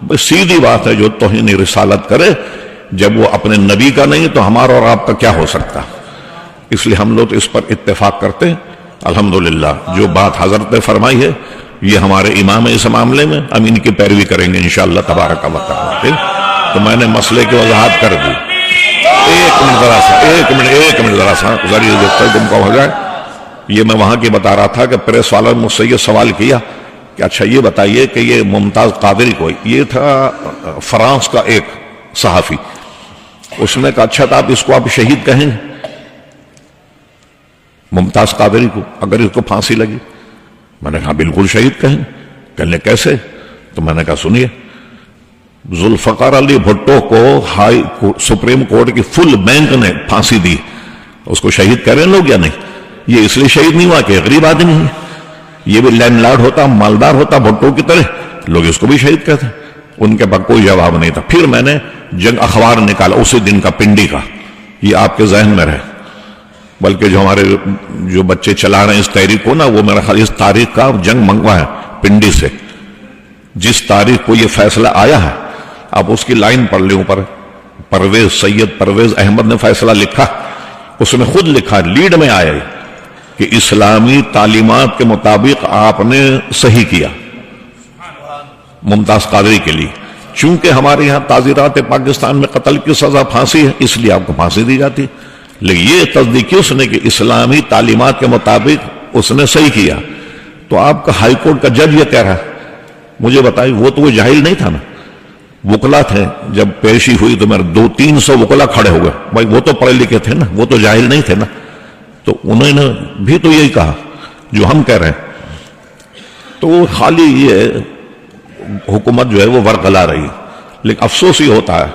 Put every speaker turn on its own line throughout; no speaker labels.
بس سیدھی بات ہے، جو توہین رسالت کرے جب وہ اپنے نبی کا نہیں تو ہمارا اور آپ کا کیا ہو سکتا؟ اس لیے ہم لوگ اس پر اتفاق کرتے ہیں الحمدللہ۔ جو بات حضرت نے فرمائی ہے یہ ہمارے امام اس معاملے میں، ہم ان کی پیروی کریں گے انشاءاللہ تبارک و تعالی۔ تو میں نے مسئلے کی وضاحت کر دی۔ ایک منٹ ذرا سا ذریعہ جب تک تم کو ہو جائے، یہ میں وہاں کی بتا رہا تھا کہ پریس والا مجھ سے یہ سوال کیا کہ اچھا یہ بتائیے کہ یہ ممتاز قادری کو، یہ تھا فرانس کا ایک صحافی، اس نے کہا اچھا تو اس کو آپ شہید کہیں گے ممتاز قادری کو اگر اس کو پھانسی لگی؟ میں نے کہا بالکل شہید کہیں۔ کہنے کیسے؟ تو میں نے کہا سنیے، ذوالفقار علی بھٹو کو سپریم کورٹ کی فل بینک نے پھانسی دی، اس کو شہید کہہ رہے ہیں لوگ یا نہیں؟ یہ اس لیے شہید نہیں ہوا کہ غریب آدمی ہے، یہ بھی لینڈ لارڈ ہوتا، مالدار ہوتا بھٹو کی طرح، لوگ اس کو بھی شہید کہتے ہیں۔ ان کے پاس کوئی جواب نہیں تھا۔ پھر میں نے جنگ اخبار نکالا اسی دن کا، پنڈی کا، یہ آپ کے ذہن میں رہے، بلکہ جو ہمارے جو بچے چلا رہے ہیں اس تحریک کو نا، وہ میرا خیال اس تاریخ کا جنگ منگوا ہے پنڈی سے، جس تاریخ کو یہ فیصلہ آیا ہے آپ اس کی لائن پڑھ لیں اوپر، سید پرویز احمد نے فیصلہ لکھا، اس نے خود لکھا لیڈ میں آیا کہ اسلامی تعلیمات کے مطابق آپ نے صحیح کیا ممتاز قادری کے لیے، چونکہ ہمارے یہاں تعزیرات پاکستان میں قتل کی سزا پھانسی ہے، اس لیے آپ کو پھانسی دی جاتی، لیکن یہ تصدیق کی اس نے کہ اسلامی تعلیمات کے مطابق اس نے صحیح کیا۔ تو آپ کا ہائی کورٹ کا جج یہ کہہ رہا ہے، مجھے بتائیے وہ تو وہ جاہل نہیں تھا نا، وکلا تھے، جب پیشی ہوئی تو میرے 200-300 وکلا کھڑے ہو گئے، بھائی وہ تو پڑھے لکھے تھے نا، وہ تو جاہل نہیں تھے نا، تو انہوں نے بھی تو یہی کہا جو ہم کہہ رہے ہیں۔ تو خالی یہ حکومت جو ہے وہ ورغلا رہی، لیکن افسوس یہ ہوتا ہے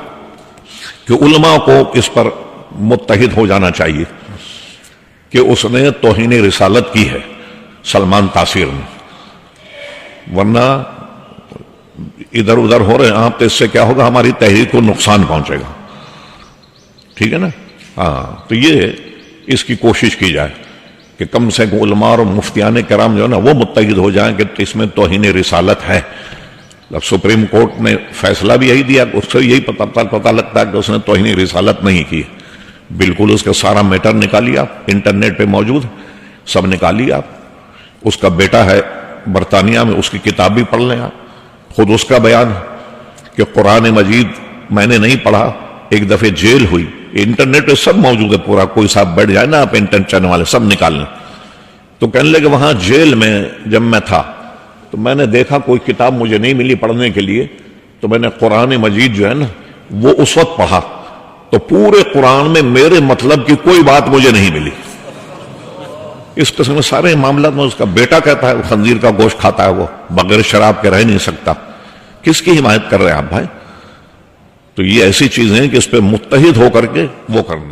کہ علماء کو اس پر متحد ہو جانا چاہیے کہ اس نے توہین رسالت کی ہے سلمان تاثیر میں، ورنہ ادھر ادھر ہو رہے ہیں آپ تو اس سے کیا ہوگا، ہماری تحریک کو نقصان پہنچے گا، ٹھیک ہے نا؟ ہاں، تو یہ اس کی کوشش کی جائے کہ کم سے کم علماء اور مفتیان کرام جو ہے نا وہ متحد ہو جائیں کہ اس میں توہین رسالت ہے۔ اب سپریم کورٹ نے فیصلہ بھی یہی دیا، اس سے یہی پتہ لگتا ہے کہ اس نے توہین رسالت نہیں کی، بالکل اس کا سارا میٹر نکالیے آپ، انٹرنیٹ پہ موجود سب نکالیے آپ، اس کا بیٹا ہے برطانیہ میں، اس کی کتاب بھی پڑھ لیں آپ، خود اس کا بیان کہ قرآن مجید میں نے نہیں پڑھا، ایک دفعہ جیل ہوئی، انٹرنیٹ پہ سب موجود ہے پورا، کوئی صاحب بیٹھ جائے نا آپ انٹرنیٹ چینل والے سب نکال لیں، تو کہنے لگے وہاں جیل میں جب میں تھا تو میں نے دیکھا کوئی کتاب مجھے نہیں ملی پڑھنے کے لیے، تو میں نے قرآن مجید جو ہے نا وہ اس وقت پڑھا، تو پورے قرآن میں میرے مطلب کی کوئی بات مجھے نہیں ملی۔ اس قسم میں سارے معاملات میں اس کا بیٹا کہتا ہے خنزیر کا گوشت کھاتا ہے، وہ بغیر شراب کے رہ نہیں سکتا، کس کی حمایت کر رہے ہیں آپ بھائی؟ تو یہ ایسی چیزیں ہیں کہ اس پہ متحد ہو کر کے وہ کرنا۔